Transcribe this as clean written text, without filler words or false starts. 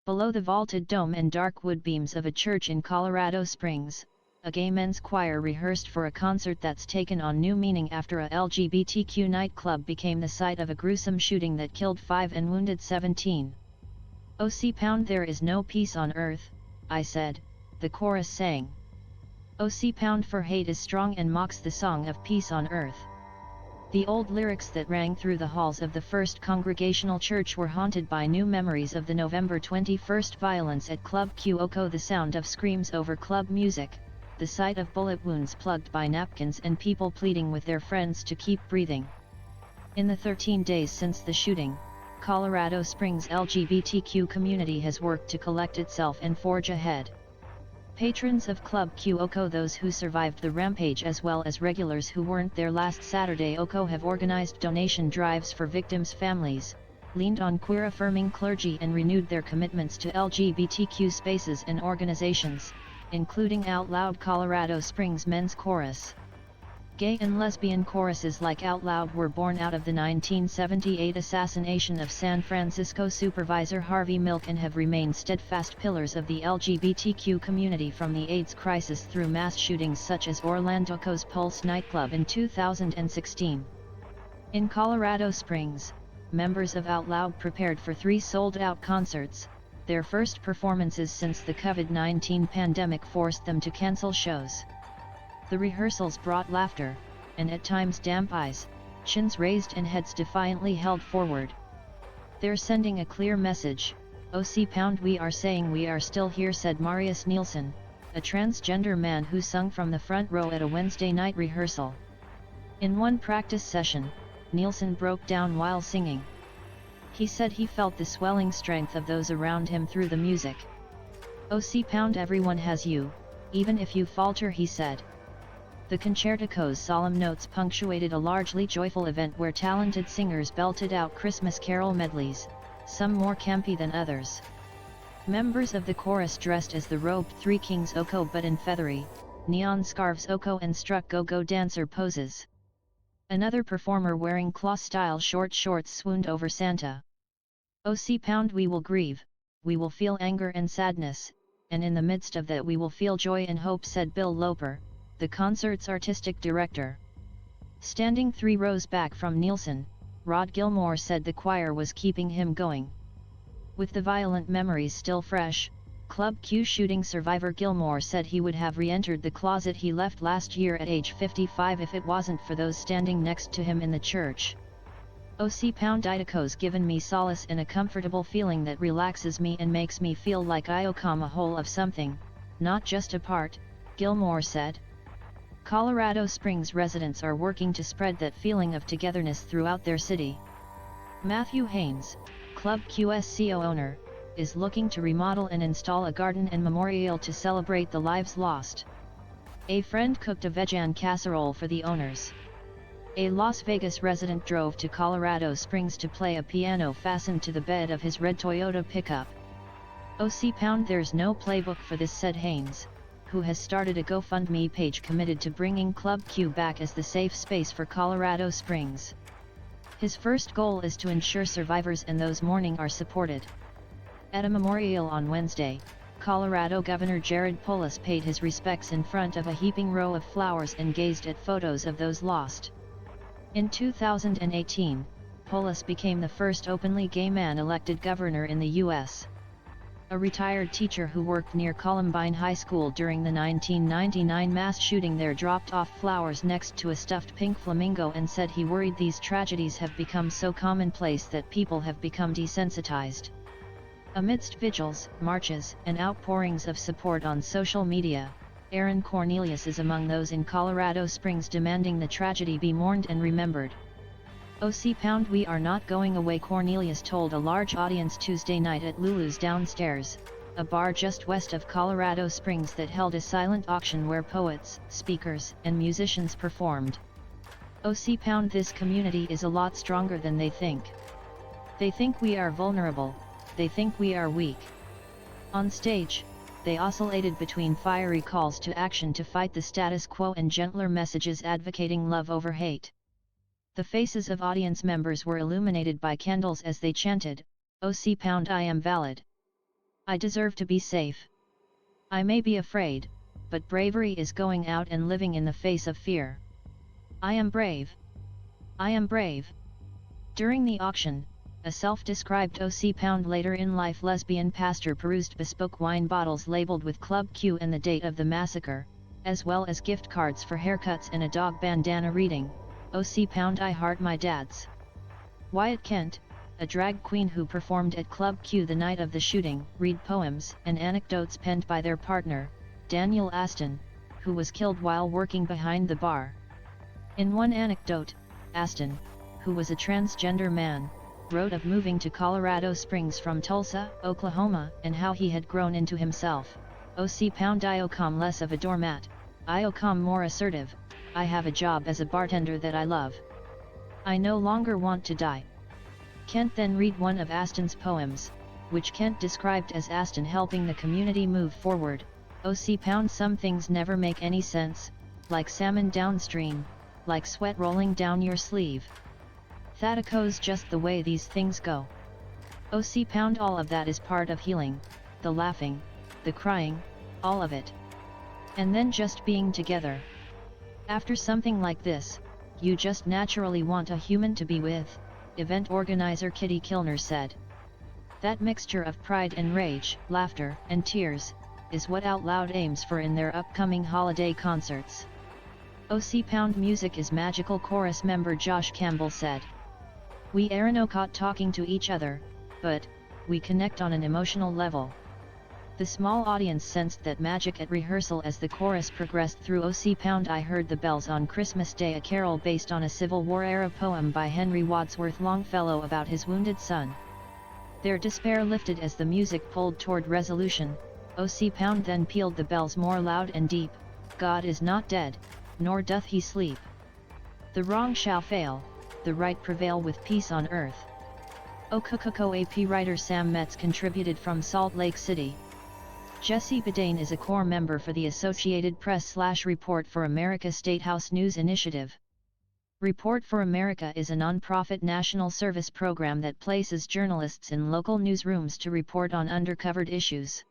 Below the vaulted dome and dark wood beams of a church in Colorado Springs, a gay men's choir rehearsed for a concert that's taken on new meaning after a LGBTQ nightclub became the site of a gruesome shooting that killed 5 and wounded 17. OC there is no peace on earth, I said, the chorus sang. OC for hate is strong and mocks the song of peace on earth. The old lyrics that rang through the halls of the First Congregational Church were haunted by new memories of the November 21st violence at Club Q. The sound of screams over club music, the sight of bullet wounds plugged by napkins and people pleading with their friends to keep breathing. In the 13 days since the shooting, Colorado Springs LGBTQ community has worked to collect itself and forge ahead. Patrons of Club Q, those who survived the rampage as well as regulars who weren't there last Saturday, have organized donation drives for victims' families, leaned on queer-affirming clergy and renewed their commitments to LGBTQ spaces and organizations, including Out Loud Colorado Springs Men's Chorus. Gay and lesbian choruses like Out Loud were born out of the 1978 assassination of San Francisco Supervisor Harvey Milk and have remained steadfast pillars of the LGBTQ community from the AIDS crisis through mass shootings such as Orlando's Pulse nightclub in 2016. In Colorado Springs, members of Out Loud prepared for 3 sold-out concerts, their first performances since the COVID-19 pandemic forced them to cancel shows. The rehearsals brought laughter, and at times damp eyes, chins raised and heads defiantly held forward. They're sending a clear message, OC we are saying we are still here, said Marius Nielsen, a transgender man who sung from the front row at a Wednesday night rehearsal. In one practice session, Nielsen broke down while singing. He said he felt the swelling strength of those around him through the music. OC everyone has you, even if you falter, he said. The concertico's solemn notes punctuated a largely joyful event where talented singers belted out Christmas carol medleys, some more campy than others. Members of the chorus dressed as the robed 3 kings but in feathery, neon scarves and struck go-go dancer poses. Another performer wearing cloth-style short shorts swooned over Santa. OC we will grieve, we will feel anger and sadness, and in the midst of that we will feel joy and hope, said Bill Loper, the concert's artistic director. Standing 3 rows back from Nielsen, Rod Gilmore said the choir was keeping him going. With the violent memories still fresh, Club Q shooting survivor Gilmore said he would have re-entered the closet he left last year at age 55 if it wasn't for those standing next to him in the church. OC Idaco's given me solace and a comfortable feeling that relaxes me and makes me feel like I come a whole of something, not just a part, Gilmore said. Colorado Springs residents are working to spread that feeling of togetherness throughout their city. Matthew Haynes, Club QSCO owner, is looking to remodel and install a garden and memorial to celebrate the lives lost. A friend cooked a vegan casserole for the owners. A Las Vegas resident drove to Colorado Springs to play a piano fastened to the bed of his red Toyota pickup. OC there's no playbook for this, said Haynes, who has started a GoFundMe page committed to bringing Club Q back as the safe space for Colorado Springs. His first goal is to ensure survivors and those mourning are supported. At a memorial on Wednesday, Colorado Governor Jared Polis paid his respects in front of a heaping row of flowers and gazed at photos of those lost. In 2018, Polis became the first openly gay man elected governor in the U.S. A retired teacher who worked near Columbine High School during the 1999 mass shooting there dropped off flowers next to a stuffed pink flamingo and said he worried these tragedies have become so commonplace that people have become desensitized. Amidst vigils, marches, and outpourings of support on social media, Aaron Cornelius is among those in Colorado Springs demanding the tragedy be mourned and remembered. OC we are not going away, Cornelius told a large audience Tuesday night at Lulu's Downstairs, a bar just west of Colorado Springs that held a silent auction where poets, speakers, and musicians performed. OC this community is a lot stronger than they think. They think we are vulnerable, they think we are weak. On stage, they oscillated between fiery calls to action to fight the status quo and gentler messages advocating love over hate. The faces of audience members were illuminated by candles as they chanted, OC I am valid. I deserve to be safe. I may be afraid, but bravery is going out and living in the face of fear. I am brave. I am brave. During the auction, a self-described OC later-in-life lesbian pastor perused bespoke wine bottles labeled with Club Q and the date of the massacre, as well as gift cards for haircuts and a dog bandana reading, OC I Heart My Dads. Wyatt Kent, a drag queen who performed at Club Q the night of the shooting, read poems and anecdotes penned by their partner, Daniel Aston, who was killed while working behind the bar. In one anecdote, Aston, who was a transgender man, wrote of moving to Colorado Springs from Tulsa, Oklahoma, and how he had grown into himself. I less of a doormat, I more assertive, I have a job as a bartender that I love. I no longer want to die. Kent then read one of Aston's poems, which Kent described as Aston helping the community move forward. Some things never make any sense, like salmon downstream, like sweat rolling down your sleeve. That echoes just the way these things go. All of that is part of healing, the laughing, the crying, all of it. And then just being together. After something like this, you just naturally want a human to be with, event organizer Kitty Kilner said. That mixture of pride and rage, laughter and tears, is what Out Loud aims for in their upcoming holiday concerts. Music is magical, chorus member Josh Campbell said. We aren't caught talking to each other, but we connect on an emotional level. The small audience sensed that magic at rehearsal as the chorus progressed through I Heard the Bells on Christmas Day, a carol based on a Civil War-era poem by Henry Wadsworth Longfellow about his wounded son. Their despair lifted as the music pulled toward resolution. Then pealed the bells more loud and deep, God is not dead, nor doth he sleep. The wrong shall fail, the right prevail with peace on earth. AP writer Sam Metz contributed from Salt Lake City. Jesse Bedane is a core member for the Associated Press/Report for America Statehouse News Initiative. Report for America is a nonprofit national service program that places journalists in local newsrooms to report on undercovered issues.